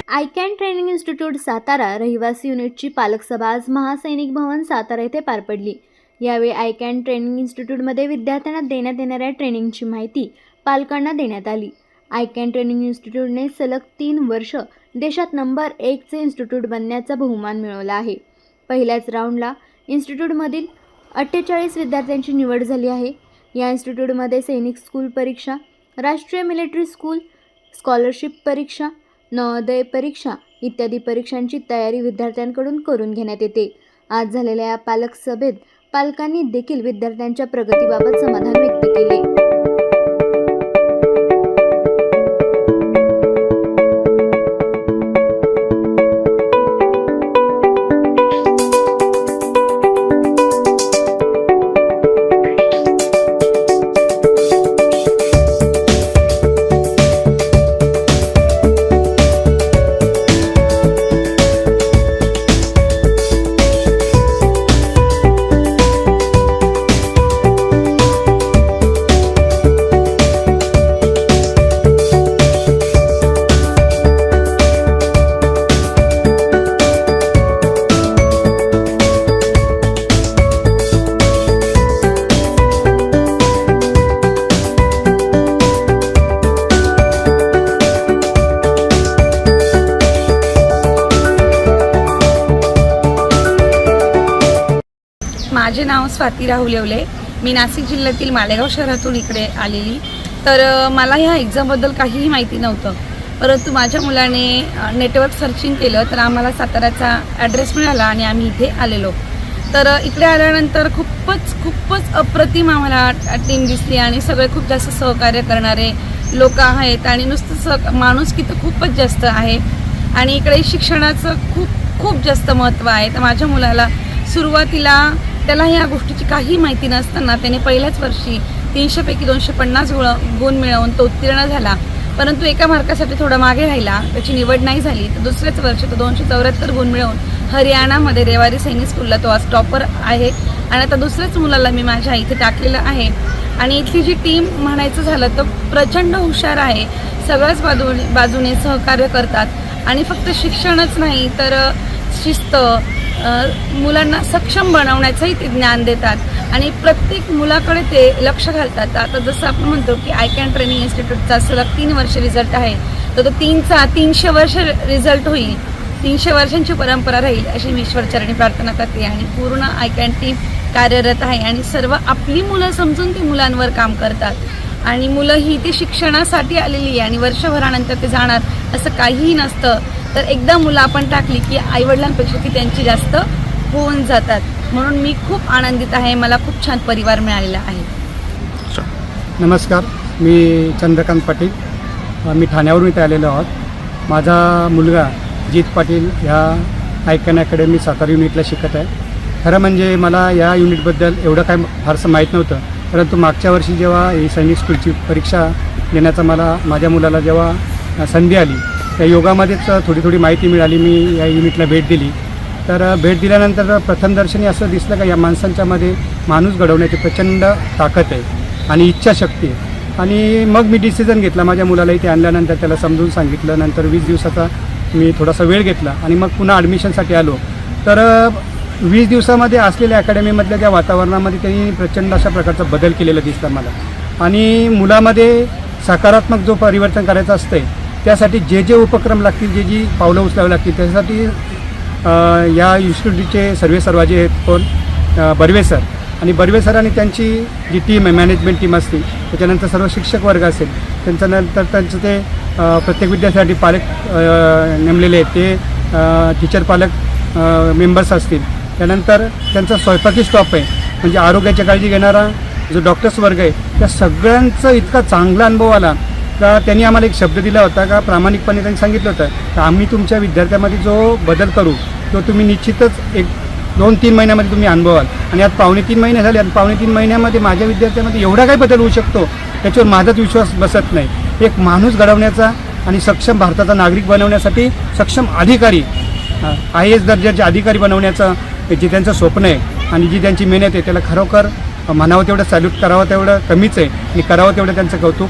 आयकॅन training institute Satara रहिवासी युनिटची पालक सभा आज महासैनिक भवन सातारा येथे पार पडली। यावेळी आयकॅन ट्रेनिंग इन्स्टिट्यूटमध्ये विद्यार्थ्यांना देण्यात येणाऱ्या ट्रेनिंगची माहिती पालकांना देण्यात आली। आयकॅन ट्रेनिंग इन्स्टिट्यूटने सलग 3 वर्ष देशात नंबर 1चे इन्स्टिट्यूट बनण्याचा बहुमान मिळवला आहे। पहिल्याच राऊंडला इन्स्टिट्यूटमधील 48 विद्यार्थ्यांची निवड झाली आहे। या इन्स्टिट्यूटमध्ये सैनिक स्कूल परीक्षा, राष्ट्रीय मिलिटरी स्कूल, स्कॉलरशिप परीक्षा, नवोदय परीक्षा इत्यादी परीक्षांची तयारी विद्यार्थ्यांकडून करून घेण्यात येते। आज झालेल्या या पालक सभेत पालकांनी देखील विद्यार्थ्यांच्या प्रगतीबाबत समाधान व्यक्त केले। माझे नाव स्वाती राहुल येवले। मी नाशिक जिल्ह्यातील मालेगाव शहरातून इकडे आलेली। तर मला ह्या एक्झामबद्दल काहीही माहिती नव्हतं, परंतु माझ्या मुलाने नेटवर्क सर्चिंग केलं तर आम्हाला साताऱ्याचा ॲड्रेस मिळाला आणि आम्ही इथे आलेलो। तर इकडे आल्यानंतर खूपच अप्रतिम आम्हाला टीम दिसली आणि सगळे खूप जास्त सहकार्य करणारे लोक आहेत आणि नुसतं माणुसकी तर खूपच जास्त आहे आणि इकडे शिक्षणाचं खूप जास्त महत्त्व आहे। तर माझ्या मुलाला सुरुवातीला त्याला ह्या गोष्टीची काही माहिती नसताना त्याने पहिल्याच वर्षी 300 पैकी 250 गुण मिळवून तो उत्तीर्ण झाला, परंतु एका मार्कासाठी थोडा मागे राहिला, त्याची निवड नाही झाली। तर दुसऱ्याच वर्षी तो 274 गुण मिळवून हरियाणामध्ये रेवारी सैनिक स्कूलला तो आज टॉपर आहे आणि आता दुसऱ्याच मुलाला मी माझ्या इथे टाकलेलं आहे। आणि इथली जी टीम म्हणायचं झालं तर प्रचंड हुशार आहे, सगळ्याच बाजूने सहकार्य करतात आणि फक्त शिक्षणच नाही तर शिस्त, मुलांना सक्षम बनवण्याचंही ते ज्ञान देतात आणि प्रत्येक मुलाकडे ते लक्ष घालतात। आता जसं आपण म्हणतो की आयकॅन ट्रेनिंग इन्स्टिट्यूटचा सलग 3 वर्ष रिझल्ट आहे, तर तो 300 वर्ष रिझल्ट होईल, 300 वर्षांची परंपरा राहील अशी मी ईश्वरचरणी प्रार्थना करते। आणि पूर्ण आयकॅन टीम कार्यरत आहे आणि सर्व आपली मुलं समजून ती मुलांवर काम करतात आणि मुलं ही ती शिक्षणासाठी आलेली आहे आणि वर्षभरानंतर ते जाणार असं काहीही नसतं। तर एकदा मुलं आपण टाकली की आईवडिलांपेक्षा ती त्यांची जास्त होऊन जातात, म्हणून मी खूप आनंदित आहे। मला खूप छान परिवार मिळालेला आहे। नमस्कार, मी चंद्रकांत पाटील, मी ठाण्यावरून इथे आलेलो आहोत। माझा मुलगा जीत पाटील ह्या आयकॅन अकॅडमी सातारा युनिटला शिकत आहे। खरं म्हणजे मला या युनिटबद्दल एवढं काय फारसं माहीत नव्हतं, परंतु मागच्या वर्षी जेव्हा ही सैनिक स्कूलची परीक्षा देण्याचा माझ्या मुलाला जेव्हा संधी आली, त्या योगामध्येच थोडी माहिती मिळाली। मी या युनिटला भेट दिली, तर भेट दिल्यानंतर प्रथमदर्शनी असं दिसलं का या माणसांच्यामध्ये माणूस घडवण्याची प्रचंड ताकद आहे आणि इच्छाशक्ती आहे। आणि मग मी डिसिजन घेतला, माझ्या मुलाला इथे आणल्यानंतर त्याला समजून सांगितलं, नंतर 20 दिवसाचा मी थोडासा वेळ घेतला आणि मग पुन्हा ॲडमिशनसाठी आलो। तर 20 दिवसामध्ये असलेल्या अकॅडमीमधल्या त्या वातावरणामध्ये त्यांनी प्रचंड अशा प्रकारचा बदल केलेला दिसला मला आणि मुलामध्ये सकारात्मक जो परिवर्तन करायचं असतं त्यासाठी जे उपक्रम लागतील, जी पावलं उचलावी लागतील, त्यासाठी या इन्स्टिट्यूटचे सर्वेसर्वा जे आहेत कोण बर्वे सर आणि बर्वे सर आणि त्यांची जी टीम आहे, मॅनेजमेंट टीम असते, त्याच्यानंतर सर्व शिक्षक वर्ग असेल, त्यांच्यानंतर त्यांचं ते प्रत्येक विद्यार्थ्यासाठी पालक नेमलेले आहेत, ते टीचर पालक मेंबर्स असतील, त्यानंतर त्यांचा स्वयंपाकी स्टॉप आहे, म्हणजे आरोग्याची काळजी घेणारा जो डॉक्टर्स वर्ग आहे, त्या सगळ्यांचा इतका चांगला अनुभव आला का त्यांनी आम्हाला एक शब्द दिला होता का प्रामाणिकपणे त्यांनी सांगितलं होतं की आम्ही तुमच्या विद्यार्थ्यामध्ये जो बदल करू तो तुम्ही निश्चितच 1-2-3 महिन्यामध्ये तुम्ही अनुभवाल। आणि आज 2.5 महिने झाले आणि 2.5 महिन्यामध्ये माझ्या विद्यार्थ्यामध्ये एवढा काय बदल होऊ शकतो त्याच्यावर माझाच विश्वास बसत नाही। एक माणूस घडवण्याचा आणि सक्षम भारताचा नागरिक बनवण्यासाठी सक्षम अधिकारी, IAS दर्जाचे अधिकारी बनवण्याचं जे त्यांचं स्वप्न आहे आणि जी त्यांची मेहनत आहे त्याला खरोखर म्हणावं तेवढं सॅल्यूट करावं तेवढं कमीच आहे आणि करावं तेवढं त्यांचं कौतुक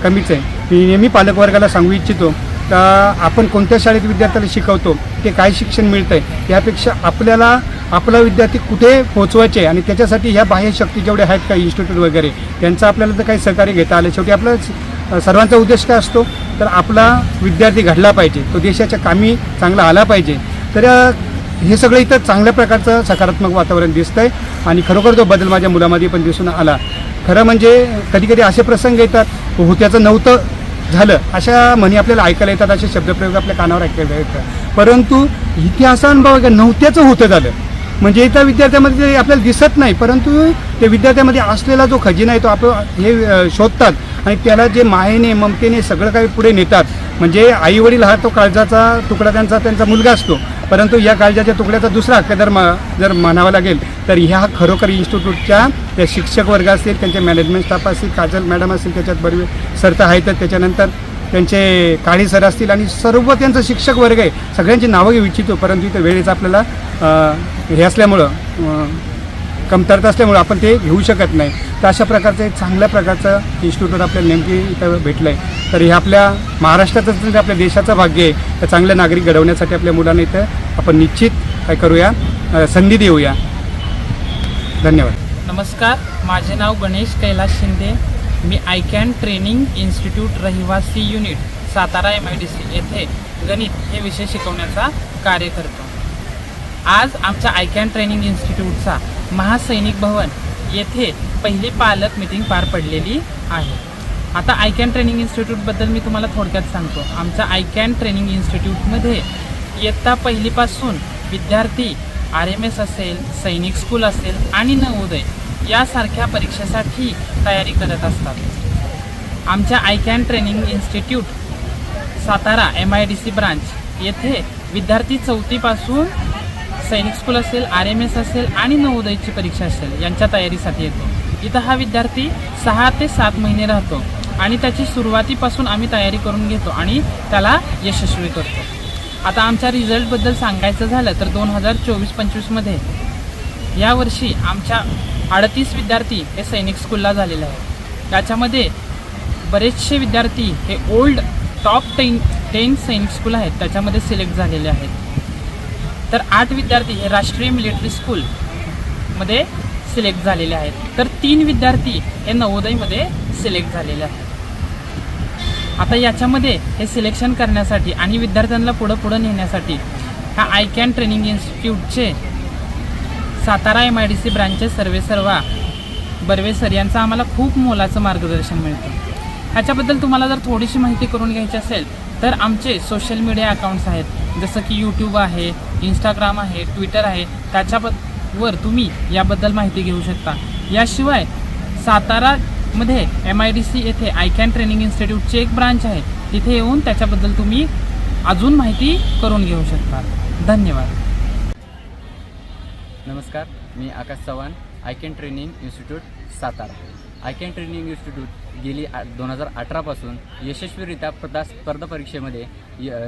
कमीच आहे। मी नेहमी पालकवर्गाला सांगू इच्छितो तर आपण कोणत्या शाळेत विद्यार्थ्याला शिकवतो, ते काय शिक्षण मिळतं आहे, यापेक्षा आपल्याला आपला विद्यार्थी कुठे पोचवायचे आणि त्याच्यासाठी ह्या बाह्य शक्ती जेवढे आहेत का इन्स्टिट्यूट वगैरे, त्यांचं आपल्याला तर काही सहकार्य घेता आलं. शेवटी आपलं सर्वांचा उद्देश काय असतो, तर आपला विद्यार्थी घडला पाहिजे, तो देशाच्या कामी चांगला आला पाहिजे. तर हे सगळं इथं चांगल्या प्रकारचं सकारात्मक वातावरण दिसतं आहे आणि खरोखर तो बदल माझ्या मुलामध्ये पण दिसून आला. खरं म्हणजे कधी कधी असे प्रसंग येतात, होत्याचं नव्हतं झालं अशा म्हणी आपल्याला ऐकायला येतात, असे शब्दप्रयोग आपल्या कानावर ऐकायला येतात. परंतु इथे असा अनुभव आहे का नव्हत्याचं होतं झालं, म्हणजे त्या विद्यार्थ्यामध्ये ते आपल्याला दिसत नाही, परंतु त्या विद्यार्थ्यामध्ये असलेला जो खजिना आहे तो आपण हे शोधतात आणि त्याला जे मायेने ममतेने सगळं काही पुढे नेतात. म्हणजे आईवडील हा तो काळजाचा तुकडा त्यांचा मुलगा असतो, परंतु या काळजाच्या तुकड्याचा दुसरा हक्कदार जर म्हणावा लागेल तर ह्या खरोखर इन्स्टिट्यूटच्या त्या शिक्षक वर्ग असतील, त्यांचे मॅनेजमेंट स्टाफ असतील, काजल मॅडम असतील, त्याच्यात बरोबर सर तर आहेतच, त्याच्यानंतर त्यांचे काळी सर असतील आणि सर्व त्यांचं शिक्षक वर्ग आहे. सगळ्यांची नावं घेऊ इच्छितो, परंतु इथं वेळेचं आपल्याला हे असल्यामुळं कमतरता असल्यामुळं आपण ते घेऊ शकत नाही. तर अशा प्रकारचं एक चांगल्या प्रकारचं इन्स्टिट्यूट आपल्याला नेमकी इथं भेटलं आहे. तर हे आपल्या महाराष्ट्राचंच म्हणजे आपल्या देशाचं भाग्य आहे. तर चांगले नागरिक घडवण्यासाठी आपल्या मुलांना इथं आपण निश्चित काय करूया, संधी देऊया. धन्यवाद. नमस्कार, माझे नाव गणेश कैलास शिंदे. मी आयकॅन ट्रेनिंग इन्स्टिट्यूट रहिवासी युनिट सातारा MIDC येथे गणित हे विषय शिकवण्याचा कार्य करतो. आज आमच्या आयकॅन ट्रेनिंग इन्स्टिट्यूटचा महासैनिक भवन येथे पहिली पालक मीटिंग पार पडलेली आहे. आता आयकॅन ट्रेनिंग इन्स्टिट्यूटबद्दल मी तुम्हाला थोडक्यात सांगतो. आमच्या आयकॅन ट्रेनिंग इन्स्टिट्यूटमध्ये इयत्ता पहिलीपासून विद्यार्थी RMS असेल, सैनिक स्कूल असेल आणि नवोदय यासारख्या परीक्षेसाठी तयारी करत असतात. आमच्या iCAN training institute Satara MIDC branch येथे विद्यार्थी 4थी पासून सैनिक स्कूल असेल, RMS असेल आणि नवोदयची परीक्षा असेल यांच्या तयारीसाठी येतो. इथं हा विद्यार्थी 6 ते 7 महिने राहतो आणि त्याची सुरुवातीपासून आम्ही तयारी करून घेतो आणि त्याला यशस्वी करतो. आता आमच्या रिझल्टबद्दल सांगायचं झालं तर 2024-25मध्ये यावर्षी आमच्या 38 विद्यार्थी हे सैनिक स्कूलला झालेले आहेत. त्याच्यामध्ये बरेचसे विद्यार्थी हे ओल्ड टॉप 10 सैनिक स्कूल आहेत त्याच्यामध्ये सिलेक्ट झालेले आहेत. तर 8 विद्यार्थी हे राष्ट्रीय मिलिटरी स्कूलमध्ये सिलेक्ट झालेले आहेत. तर 3 विद्यार्थी हे नवोदयमध्ये सिलेक्ट झालेले आहेत. आता याच्यामध्ये हे सिलेक्शन करण्यासाठी आणि विद्यार्थ्यांना पुढं नेण्यासाठी ह्या आयकॅन ट्रेनिंग इन्स्टिट्यूटचे सातारा MIDC ब्रांचचे सर्वेसर्वा बर्वे सर यांचं आम्हाला खूप मोलाचं मार्गदर्शन मिळतं. ह्याच्याबद्दल तुम्हाला जर थोडीशी माहिती करून घ्यायची असेल तर आमचे सोशल मीडिया अकाउंट्स आहेत, जसं की यूट्यूब आहे, इंस्टाग्राम आहे, ट्विटर आहे, त्याच्यावर तुम्ही याबद्दल माहिती घेऊ शकता. याशिवाय सातारामध्ये MIDC येथे आयकॅन ट्रेनिंग इन्स्टिट्यूटची एक ब्रांच आहे, तिथे येऊन त्याच्याबद्दल तुम्ही अजून माहिती करून घेऊ शकता. धन्यवाद. नमस्कार, मी Akash Chavan, iCAN training institute Satara. ICAN training institute गेली 2018पासून यशस्वीरित्या स्पर्धा परीक्षेमध्ये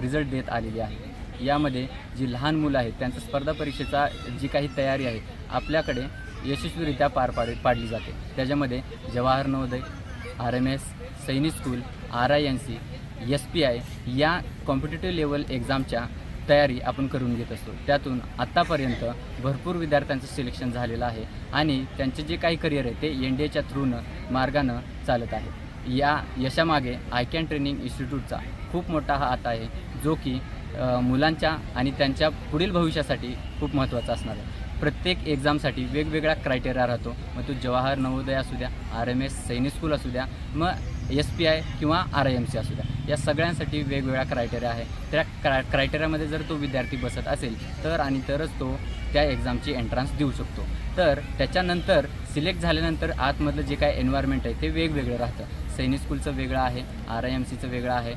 रिझल्ट देत आलेली आहे. यामध्ये जी लहान मुलं आहेत त्यांचं स्पर्धा परीक्षेचा जी काही तयारी आहे आपल्याकडे यशस्वीरित्या पाडली जाते. त्याच्यामध्ये जवाहर नवोदय, RMS, सैनिक स्कूल, RINC, SPI या कॉम्पिटेटिव्ह लेवल एक्झामच्या तयारी आपण करून घेत असतो. त्यातून आत्तापर्यंत भरपूर विद्यार्थ्यांचं सिलेक्शन झालेलं आहे आणि त्यांचे जे काही करिअर आहे ते NDAच्या थ्रूनं मार्गानं चालत आहे. या यशामागे आयकॅन ट्रेनिंग इन्स्टिट्यूटचा खूप मोठा हात आहे, जो की मुलांच्या आणि त्यांच्या पुढील भविष्यासाठी खूप महत्त्वाचा असणार आहे. प्रत्येक एक्झामसाठी वेगवेगळा क्रायटेरिया राहतो. मग तो जवाहर नवोदय असू द्या, RMS, सैनिक स्कूल असू द्या, मग SPI किंवा RIMC असू द्या, या सगळ्यांसाठी वेगवेगळा क्रायटेरिया आहे. त्या क्रायटेरियामध्ये जर तो विद्यार्थी बसत असेल तरच तो त्या एक्झामची एंट्रन्स देऊ शकतो. तर त्याच्यानंतर सिलेक्ट झाल्यानंतर आतमधलं जे काय एन्व्हायरमेंट आहे ते वेगवेगळं राहतं. सैनिक स्कूलचं वेगळं आहे, RIMCचं वेगळं आहे,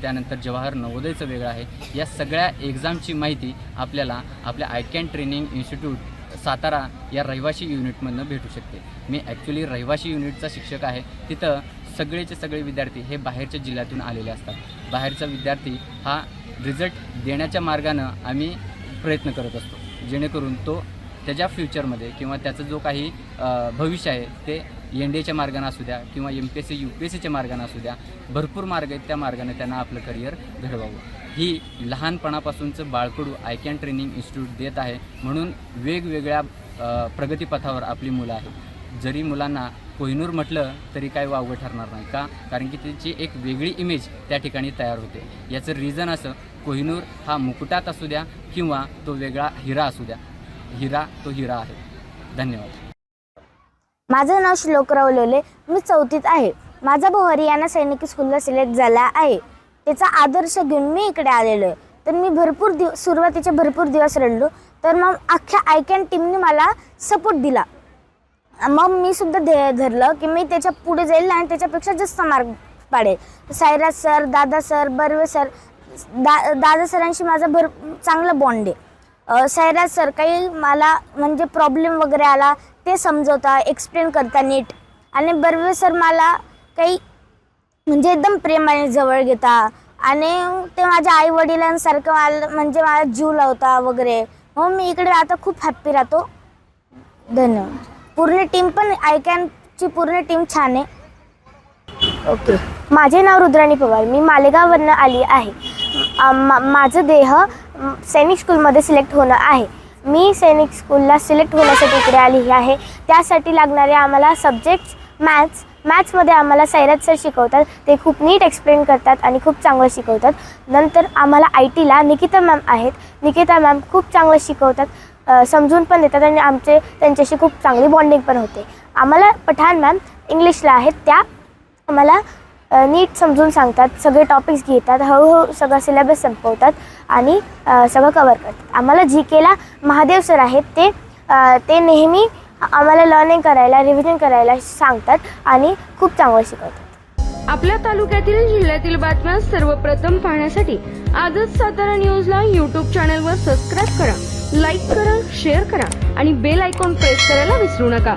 त्यानंतर जवाहर नवोदयचं वेगळं आहे. या सगळ्या एक्झामची माहिती आपल्याला आपल्या आयकॅन ट्रेनिंग इन्स्टिट्यूट सातारा या रहिवासी युनिटमधनं भेटू शकते. मी ॲक्च्युली रहिवासी युनिटचा शिक्षक आहे. तिथं सगळेचे सगळे विद्यार्थी हे बाहेरच्या जिल्ह्यातून आलेले असतात. बाहेरचा विद्यार्थी हा रिझल्ट देण्याच्या मार्गानं आम्ही प्रयत्न करत असतो, जेणेकरून तो त्याच्या फ्युचरमध्ये किंवा त्याचं जो काही भविष्य आहे ते NDAच्या मार्गाने असू द्या किंवा MPSC UPSCच्या मार्गाने असू द्या, भरपूर मार्ग आहेत, त्या मार्गाने त्यांना आपलं करिअर घडवावं. ही लहानपणापासूनचं बाळकडू आय कॅन ट्रेनिंग इन्स्टिट्यूट देत आहे. म्हणून वेगवेगळ्या प्रगतीपथावर आपली मुलं आहेत. जरी मुलांना कोहिनूर म्हटलं तरी काही वावगं ठरणार नाही का, कारण की त्याची एक वेगळी इमेज त्या ठिकाणी तयार होते. याचं रिझन असं, कोहिनूर हा मुकुटात असू द्या किंवा तो वेगळा हिरा असू द्या, हिरा तो हिरा आहे. धन्यवाद. माझं नाव श्लोकराव लोले, मी 4थीत आहे. माझा भाऊ हरियाणा सैनिकी स्कूलला सिलेक्ट झाला आहे. त्याचा आदर्श घेऊन मी इकडे आलेलो आहे. तर मी सुरुवातीचे भरपूर दिवस रडलो. तर मग अख्ख्या आय कॅन टीमने मला सपोर्ट दिला. मग मी सुद्धा धरलं की मी त्याच्या पुढे जाईल आणि त्याच्यापेक्षा जास्त मार्क पाडेल. सायराज सर, दादा सर, बर्वे सर, दादा सरांशी माझा चांगला बॉन्ड आहे. सायराज सर काही मला म्हणजे प्रॉब्लेम वगैरे आला ते समजवता, एक्सप्लेन करता नीट. आणि बर्वे सर मला काही म्हणजे एकदम प्रेमाने जवळ घेता आणि ते माझ्या आई वडिलांसारखं मला जीव लावता वगैरे. हो, मी इकडे आता खूप हॅप्पी राहतो. धन्यवाद. पूर्ण टीम पण आय कॅनची पूर्ण टीम छान आहे. ओके. माझे नाव रुद्राणी पवार, मी मालेगाववरनं आली आहे. माझं ध्येय सैनिक स्कूलमध्ये सिलेक्ट होणं आहे. मी सैनिक स्कूलला सिलेक्ट होण्यासाठी इकडे आली आहे. त्यासाठी लागणारे आम्हाला सब्जेक्ट्स मॅथ्समध्ये आम्हाला सायराज सर शिकवतात. ते खूप नीट एक्सप्लेन करतात आणि खूप चांगलं शिकवतात. नंतर आम्हाला IT ला निकिता मॅम आहेत. निकिता मॅम खूप चांगलं शिकवतात, समजून पण देतात आणि त्यांच्याशी खूप चांगली बॉन्डिंग पण होते. आम्हाला पठाण मॅम इंग्लिशला आहेत. त्या आम्हाला नीट समजून सांगतात, सगळे टॉपिक्स घेतात, हळूहळू सगळं सिलेबस संपवतात आणि सगळं कवर करतात. आम्हाला GKला महादेव सर आहेत. ते नेहमी आम्हाला लर्निंग करायला, रिव्हिजन करायला सांगतात आणि खूप चांगलं शिकवतात. आपल्या तालुक्यातील जिल्ह्यातील बातम्या सर्वप्रथम पाहण्यासाठी आजच सातारा न्यूजला YouTube चॅनलवर सबस्क्राईब करा, लाईक करा, शेअर करा आणि बेल आयकॉन प्रेस करायला विसरू नका.